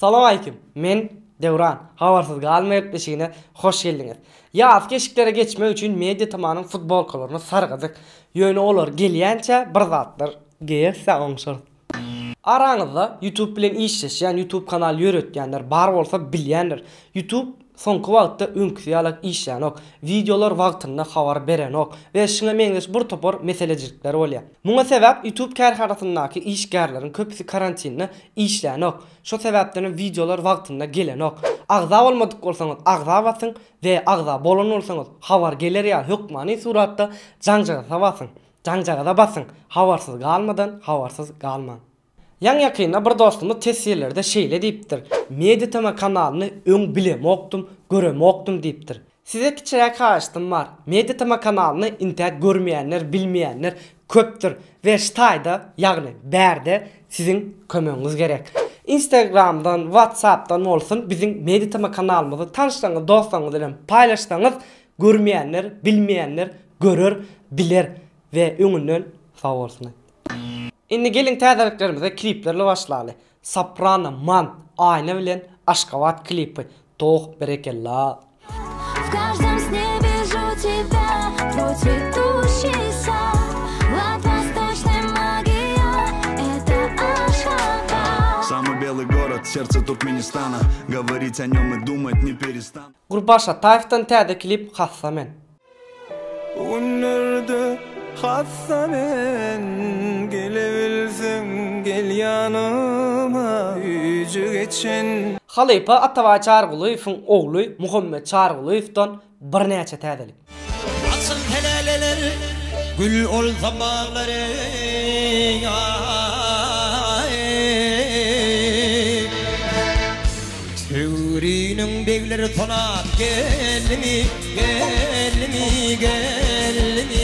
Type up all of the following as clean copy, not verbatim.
Assalamu alaykum. Men Devran. Habarsız galmayıp beşiğine hoş geldiniz. Yaz keşiklere geçmek için Media Tamam'ın futbol kolorunu sargıdık. Yönü olur gelýänçe bir zatlar geyerse oňşar. Aranızda YouTube bilen işleşen YouTube kanalı ýöretýänler bar bolsa bilýändir. YouTube soňky wagtda öňküýalak işlänok, videolar wagtynda habar berenok we şuna meňzeş bir topar meselejikler bolýar. Muňa sebäp YouTube kärharatyndaki işgärleriň köpüsi karantinni işlänok. Şo sebäpden videolar wagtynda gelenok. Agza bolmadyk bolsaňyz agza basyň we agza bolan bolsaňyz habar geler ýa hökmany suratda jaňjaga basyň. Jaňjaga da basyň. Habarsız galmadan habarsız galmaň. Yan yakynda bir dostumuz tesirlerde şeýle diýipdir. Media Tama kanalyny öň bilemokdum, göremokdum diýipdir. Size kiçirek haýyşdym bar. Media Tama kanalyny internet görmeýänler, bilmeýänler köpdür we ştaýda, ýagny bärde sizin kömegiňiz gerek. Instagramdan, WhatsApp'dan bolsun bizim Media Tama kanalymyzy tanışlaryňyz, dostlaryňyz bilen paýlaşsaňyz görmeýänler, bilmeýänler görür, biler we öňünden sag bolsun. Indi gelin täzeliklerimize kliplerle başlaýaly. Soprano Man Ayna bilen Aşgabat klipi. Toh berekella. В каждом сне вижу тебя, твой цветущий сад. Вот восточная магия, это Ашхабад. Самый белый город, сердце Туркменистана. Говорить о нем и думать не перестану. Gurbaş Ataýev'den täze klip hassa men. Unnurdu hassa men, gelebilsin gel yanıma, yüzü geçen. Halypa Ataway Çargulyýewiň ogly Muhammed Çargulyýewden bir näçe täzelik. Açsın helaleler, gül ol zamanları. Tevrinin begleri tonat gelmi, gelmi, gelmi.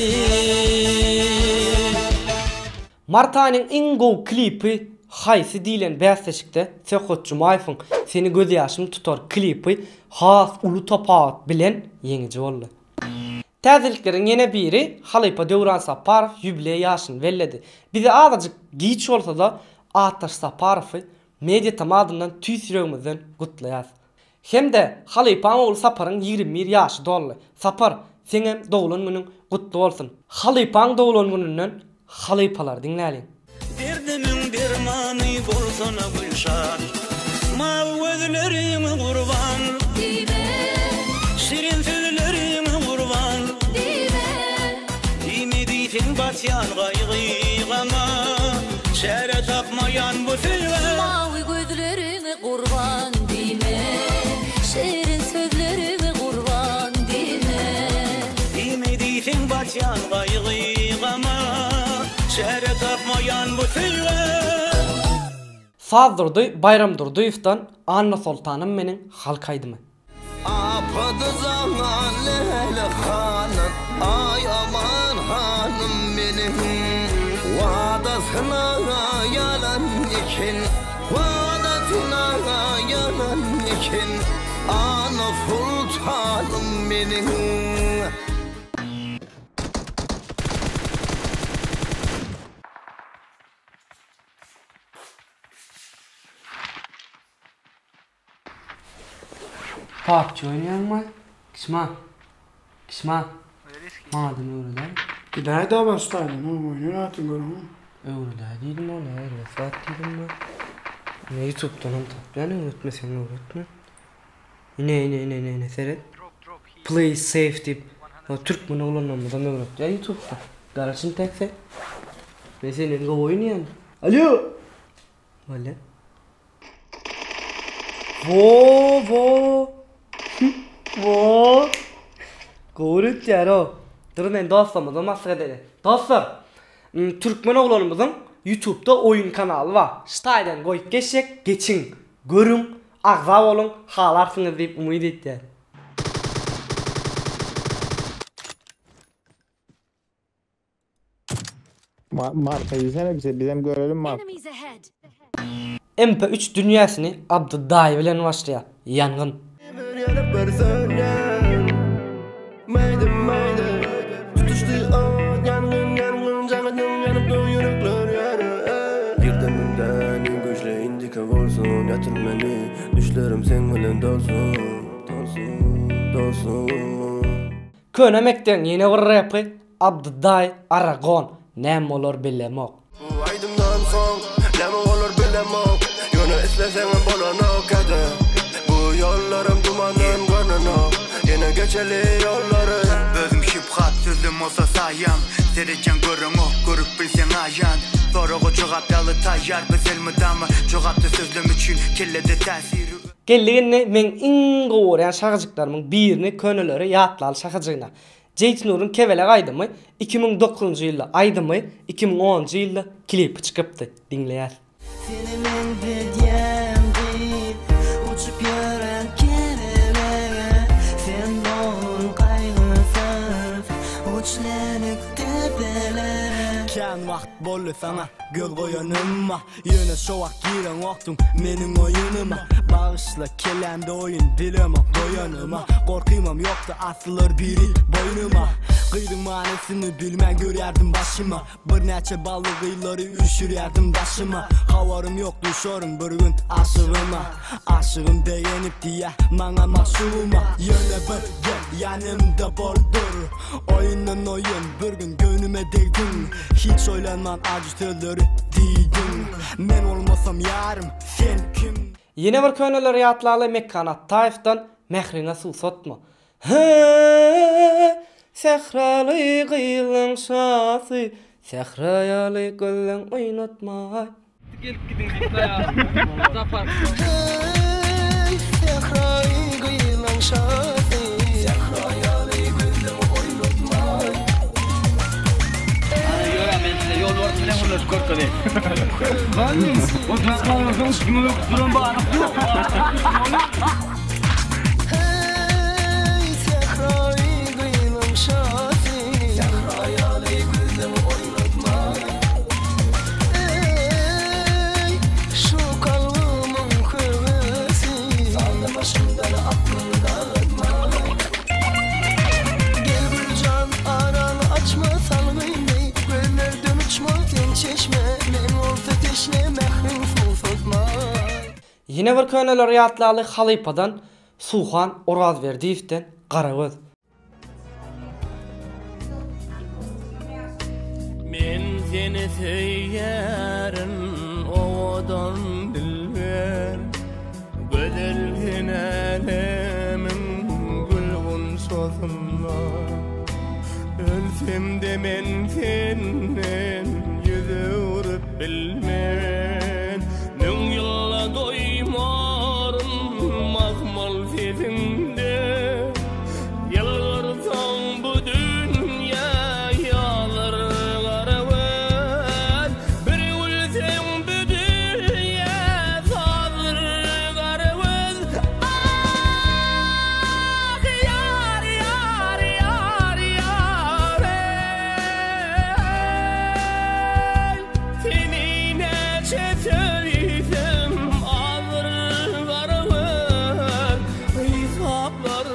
Martanyň iň gowy klipi Haýsy diýilen bästeşikde Sehot Jumaýewiň Seni göz ýaşym tutar klipi has uly topat bilen ýeňiji boldy. Täzelikleriň ýene biri Halypa Döwran Saparow ýübiley ýaşyny belledi. Bize azajyk giç bolsa da Ataş Saparowy Media Tamamdan tüýsüregimizden gutlaýar. Hemde Halypa oğul Saparyň 21 ýaşy doldy. Sapar, senem dowulan günüň gutly bolsun. Halypaň dowulan gününden Halypalar diňläliň. Derdimin dermanı bolsana gülşan. Mavi gözlerime kurban. Dime, Şirin sözlerime kurban. dime, Dime diýsen batyan gaýgygama. Şere tapmayan bu sözler. mavi gözlerine kurban dime, şirin sözlerine kurban dime. Dime diýsen batyan gaýgygama. Şere tapmayan bu sözler. Saz durdy, Bayram Durduýewden Anna Sultanım meniň halkaýdymy. Apadı zaman lele hanım, ay aman hanım benim. Vadasına yalan iken, vadasına yalan iken. Ana sultanım benim. PUBG oynaýarmy? Kişma. Kişma. Madem öyle. Gidäýdi ama ustayla, oynaýar atyn görüň. Öyle diýdim ona, öyle saat diýdim mi? Ne YouTube'dan tapýan öğretmesen öğretme. Ne seret. Play safe dip. O Türk bunu olanlardan öğret. Ya YouTube'da. Garajın tekse. Ben senin go oynayan. Alo. Vale. Vo. Goret yaro. Durun dostlarımızdan masraf edelim. Dostlar, Türkmen oğlanımızın YouTube'da oyun kanalı var. Ştaydan koyup geçin, görün, agza olun, halarsınız deyip umut ettiler. Marka yüzene bizim görelim marka. Enemies ahead. MP3 dünyasını Abdüddahi bilen başlaýar. Yangın. Girdiminden güçle indika bolsun Yatır meni, düşlerim sen bilen dolsun, dolsun, dolsun. Könemekten yine bir rapı Abduday Aragon nem olur bilemok. Bu aydımdan son, neme olur bilemok. Yönü istesem bolanok ede. Bu yollarım dumanın gönünok. Yine geçeli yolları. Özüm şiphat sözüm olsa sayam. Sereceğim görün o, görüp bilsen ajan. Soruğu cevapyalı tayyar biz elmidamı. Cevaplı sözlüm için kellede tesiri. Geldiğinde men in goğuran şakacıklarımın birini könülleri yatlalı şakacığına. Jayt Nur'un Kevele aydımı 2009 yılda aydımı 2010 yılda klipi çıkıptı. Dinleyer. Senin bedyen değil, uçup yören kelime. Sen doğun kaygısız, uçlanık tepelere. Ken vakt bollu sana göl koyanıma. Yöne şovak giren vaktım menin oyunuma. Bağışla kelende oyun bilemem doyanıma. Korkymam yoktu asılır biri boynuma. Kıydın manesini bilmen görerdim başıma. Bir neçe ballı kıyıları üşürerdim başıma. Havarım yok düşorun bir gün aşığıma. Aşığım beğenip diye bana maşuğuma. Yöne bir gel yanımda boldur. Oyunun oyun bir gün gönlüme değdin. Hiç oylanman acı tölleri değdin. Men olmasam yarım sen kim? Yine bir könülleri yatlalı Mekkanat Taif'tan Mehrine su sotma. Sehralı kıyılın şası, sehrayalı gülün oynatmay. Gelip gidin gitme ya. Zapar. Hey, sehralı kıyılın şası, sehrayalı gülün oynatmay. Yoram ben size yol var ne olur korktu. Hangi? O tasmanın kimi yok duran bana. Yine bir könülleri yatlalı Halypadan Suhan Orazverdiyev'den Qaragöz. Men seni söylerim odan bilmer. Gödelhin alemin gülgün sözünle. Ölsem de men senden yüzü vurup bilmen. Nün yılla doymarım mahmal sesinde. Yalvarsan bu dünya yalır garavuz. Bir ölsem bu dünya salır garavuz. Ah yar yar yar yar ey. Seni neçe söylesem alır garavuz. Hesaplar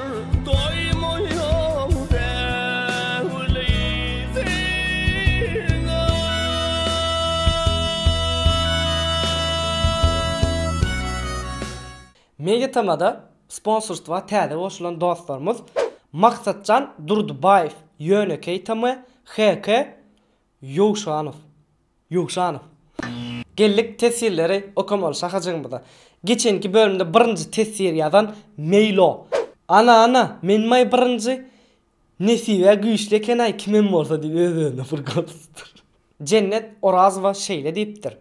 doymuyor böyleysin. Mediatamada sponsorstva täze boşulan dostlarımız Maksatcan Durdubayev, Yönökey tamı HK Yuşanov. Gellik tesirleri okumalı şakacığımda. Geçenki bölümde birinci tesir yazan Meylo. Ana men birinci nesive güçle kenay kimin olsa diye özüne fırgatısıdır. Cennet Orazva şeyle deyiptir.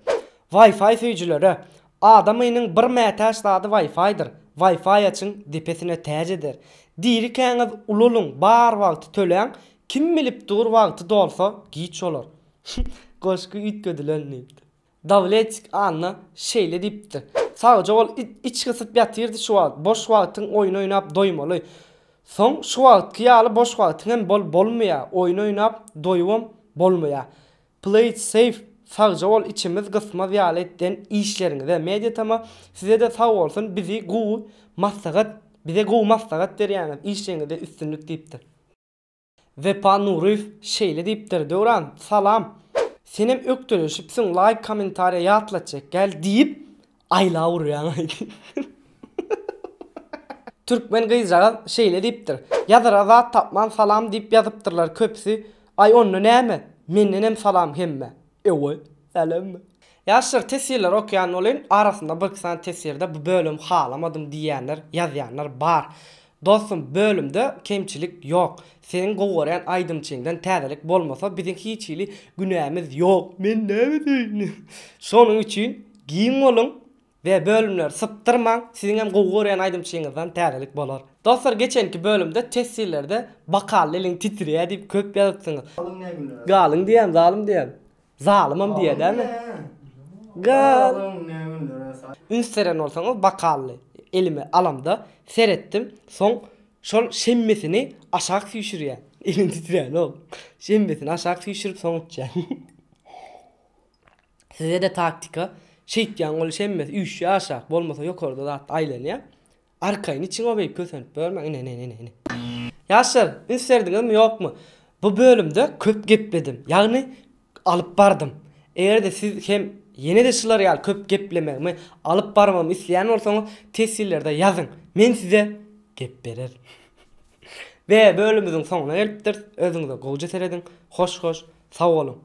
Wi-Fi suyucuları adamının bir metaş adı Wi-Fi'dir. Wi-Fi açın dipesine təcədir. Diri kəňiz ululun bar wagty tölen kim bilip dur wagty dolsa giç olur. Goşku ütgödülen neydi? Davletçik anna şeyle deyiptir. Sadece ol iç kısıp yatırdı şu an. Boş wagtyn oyun oynap doymalı. Son şu wagt kiyalı boş wagtyn bolmaya. Oyun oynap doyum bolmaya. Play it safe. Sadece ol içimiz kısmaz yaletten işlerinize Mediatama size de sağ olsun bize gu maslahat veriyorsunuz. İşlerinize üstünlük deyiptir. Ve Panurif şeyle deyiptir. Döran salam. Senem öktürüşüpsün like komentariya yatlatacak gel deyip ayla vuruyan Türkmen gıyzağı şeyle deyiptir. Yadıra zat tapman salam deyip yazıptırlar köpsi. Ay onu näme? Mennenem salam hemme. Ewe, salam. Yaşır tesirler okuyan olun arasında bir kısan tesirde bu bölüm halamadım diyenler, yazyanlar bar. Dostum bölümde kemçilik yok. Senin goğurayan aydımçıngdan täzelik bolmasa bizim hiç ili günahımız yok. Men näme diýinim? Şonun için giyin olun ve bölümler sıptırman sizin hem goğurayan aydımçıngdan täzelik bolar. Dostlar geçenki bölümde tesirlerde bakal elin titriye deyip köp yazıpsınız. Galın diyem, zalim diyem. Zalimim diye değil mi? Gal. Ünseren olsanız bakallı. Elime alamda serettim. Son şol şemmesini aşağı düşürüyor. Elin titreyen oğlum. Şemmesini aşağı düşürüp son uçacağım. Size de taktika. Şeytyan ol şemmesi üşüyor aşağı. Olmasa yok orada da ayleniyor. Arkayın için o beyip kösenip bölmek. Ne. Yaşar, ünserdiniz mi yok mu? Bu bölümde köp gepledim. Yani alıp bardım. Eğer de siz hem yeni de şılar yal köp geplememi alıp barmamı isteyen olsanız tesirlerde yazın. Men size gep berer. Ve bölümümüzün sonuna gelipdir. Özünüze goğca seredin. Hoş sağ olun.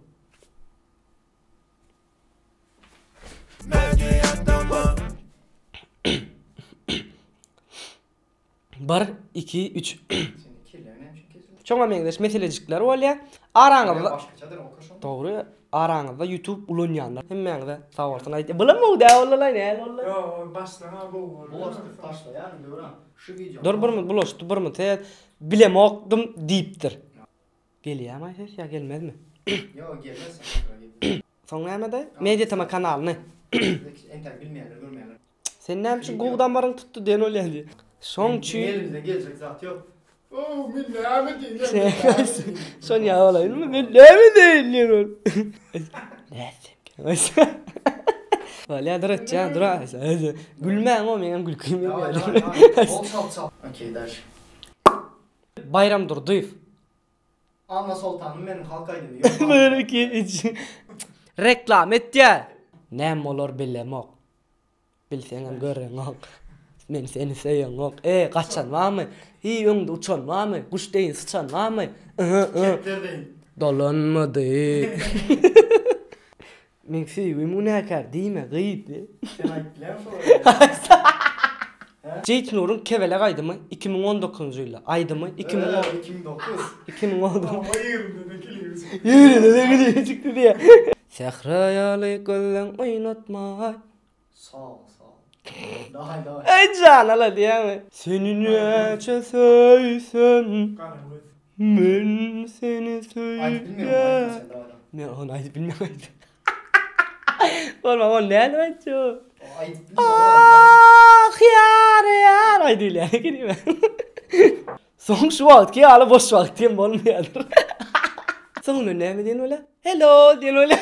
Bar, 2, 3. Çoğma mengdeş meselecikler olya. Aranızda doğru. Aranızda YouTube ulunyanlar. Hemmengde sağ olsun. Bulamı da olalay ne olalay. Yo başlama bu. Başla yani Devran. Şu video. Dur bir bulaştı bir mi? Bilem okdum deyiptir. Geliyor ama ses ya gelmez mi? Yo gelmez. Sonra hemen de Medyatama kanalını. Enter bilmeyenler görmeyenler. Sen ne için Google'dan barın tuttu den öyle. Son çü. Elimizde gelecek zat yok. Oo minne değil. Son ya olayım mı? Ben ne değil Neyse. Valla dur etçen dur. Gülme ama benim gülküm yok. Okey der. Bayram dur duyuf. Anla Sultanım benim halkaydım. Böyle ki reklam et ya. Nem olur bilemok. Bilsenem görrenok. Men seni seýenok. Kaçan var mı? Hi öňde uçan var mı? Kuş deýin sıçan var mı? Dolanmadı. Men seýwim unakar diýme gyýdy. Sen ayıp bilen sorar. Jeyt Nur'un kevele gaýdymy 2019-njy ýyla. Aýdymy 2009. 2010. Hayır dedi kiliyiz. Yürü ne gülüyor çıktı diye. Sehrayalı göllen oynatma. Sağ ol. Daha. Ay canala diye mi? Seni neçe söysen men seni söyle. Ne onu ayıp bilmiyorum. Olma on ne anlatıyor? Ah yar ay değil yani gireyim ben. Son şu vakti alı boş vaktim olmuyordur. Sonra ne mi diyorsun öyle? Hello diyorsun öyle.